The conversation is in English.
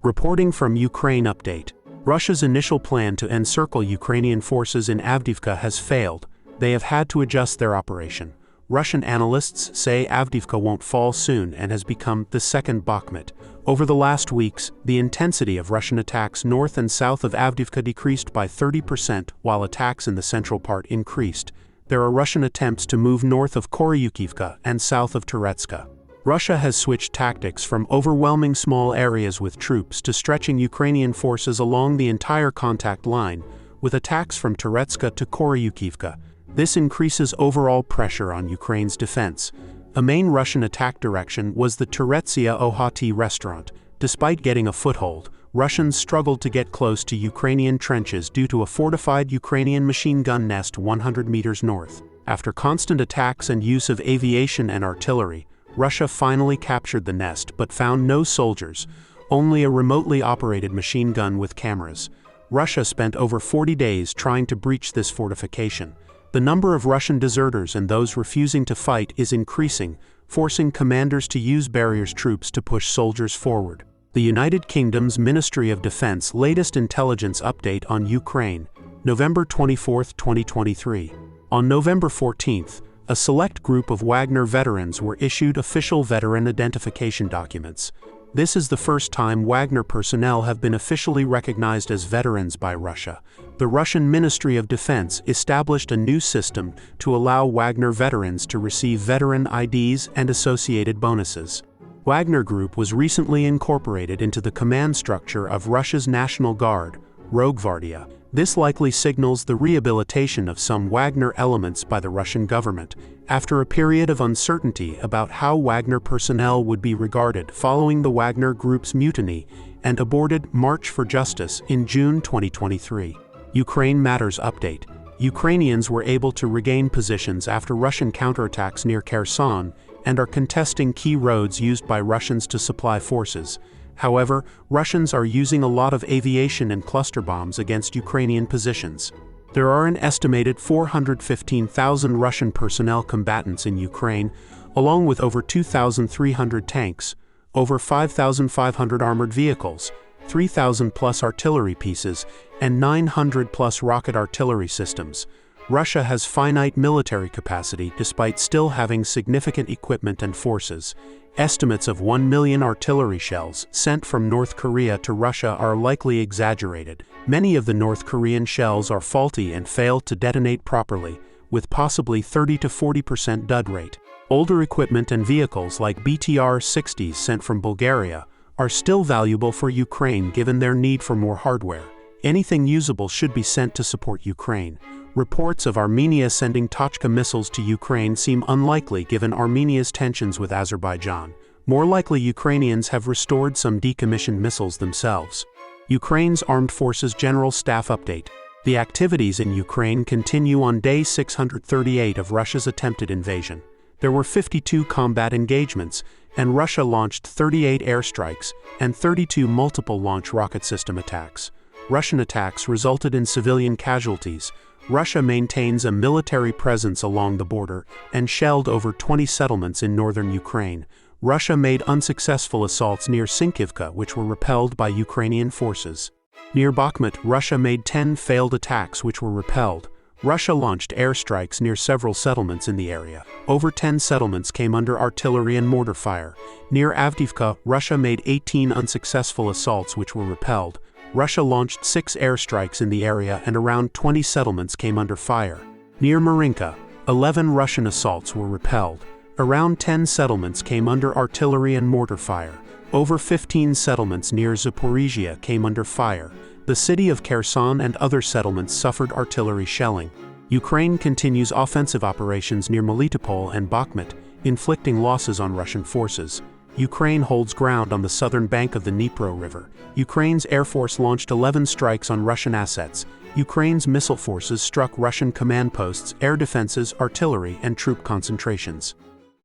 Reporting from Ukraine update. Russia's initial plan to encircle Ukrainian forces in Avdiivka has failed. They have had to adjust their operation. Russian analysts say Avdiivka won't fall soon and has become the second Bakhmut. Over the last weeks, the intensity of Russian attacks north and south of Avdiivka decreased by 30%, while attacks in the central part increased. There are Russian attempts to move north of Koryukivka and south of Toretsk. Russia has switched tactics from overwhelming small areas with troops to stretching Ukrainian forces along the entire contact line, with attacks from Toretsk to Koryukivka. This increases overall pressure on Ukraine's defense. A main Russian attack direction was the Toretsia Ohati restaurant. Despite getting a foothold, Russians struggled to get close to Ukrainian trenches due to a fortified Ukrainian machine gun nest 100 meters north. After constant attacks and use of aviation and artillery, Russia finally captured the nest but found no soldiers, only a remotely operated machine gun with cameras. Russia spent over 40 days trying to breach this fortification. The number of Russian deserters and those refusing to fight is increasing, forcing commanders to use barriers troops to push soldiers forward. The United Kingdom's Ministry of Defense latest intelligence update on Ukraine, November 24, 2023. On November 14, a select group of Wagner veterans were issued official veteran identification documents. This is the first time Wagner personnel have been officially recognized as veterans by Russia. The Russian Ministry of Defense established a new system to allow Wagner veterans to receive veteran IDs and associated bonuses. Wagner Group was recently incorporated into the command structure of Russia's National Guard, Rogvardia. This likely signals the rehabilitation of some Wagner elements by the Russian government, after a period of uncertainty about how Wagner personnel would be regarded following the Wagner Group's mutiny and aborted March for Justice in June 2023. Ukraine Matters Update. Ukrainians were able to regain positions after Russian counterattacks near Kherson and are contesting key roads used by Russians to supply forces. However, Russians are using a lot of aviation and cluster bombs against Ukrainian positions. There are an estimated 415,000 Russian personnel combatants in Ukraine, along with over 2,300 tanks, over 5,500 armored vehicles, 3,000 plus artillery pieces, and 900 plus rocket artillery systems. Russia has finite military capacity despite still having significant equipment and forces. Estimates of 1 million artillery shells sent from North Korea to Russia are likely exaggerated. Many of the North Korean shells are faulty and fail to detonate properly, with possibly 30 to 40% dud rate. Older equipment and vehicles like BTR-60s sent from Bulgaria are still valuable for Ukraine given their need for more hardware. Anything usable should be sent to support Ukraine. Reports of Armenia sending Tochka missiles to Ukraine seem unlikely given Armenia's tensions with Azerbaijan. More likely, Ukrainians have restored some decommissioned missiles themselves. Ukraine's Armed Forces General Staff Update. The activities in Ukraine continue on day 638 of Russia's attempted invasion. There were 52 combat engagements, and Russia launched 38 airstrikes and 32 multiple launch rocket system attacks. Russian attacks resulted in civilian casualties. Russia maintains a military presence along the border and shelled over 20 settlements in northern Ukraine. Russia made unsuccessful assaults near Sinkivka, which were repelled by Ukrainian forces. Near Bakhmut, Russia made 10 failed attacks which were repelled. Russia launched airstrikes near several settlements in the area. Over 10 settlements came under artillery and mortar fire. Near Avdiivka, Russia made 18 unsuccessful assaults which were repelled. Russia launched 6 airstrikes in the area and around 20 settlements came under fire. Near Marinka, 11 Russian assaults were repelled. Around 10 settlements came under artillery and mortar fire. Over 15 settlements near Zaporizhia came under fire. The city of Kherson and other settlements suffered artillery shelling. Ukraine continues offensive operations near Melitopol and Bakhmut, inflicting losses on Russian forces. Ukraine holds ground on the southern bank of the Dnipro River. Ukraine's Air Force launched 11 strikes on Russian assets. Ukraine's missile forces struck Russian command posts, air defenses, artillery, and troop concentrations.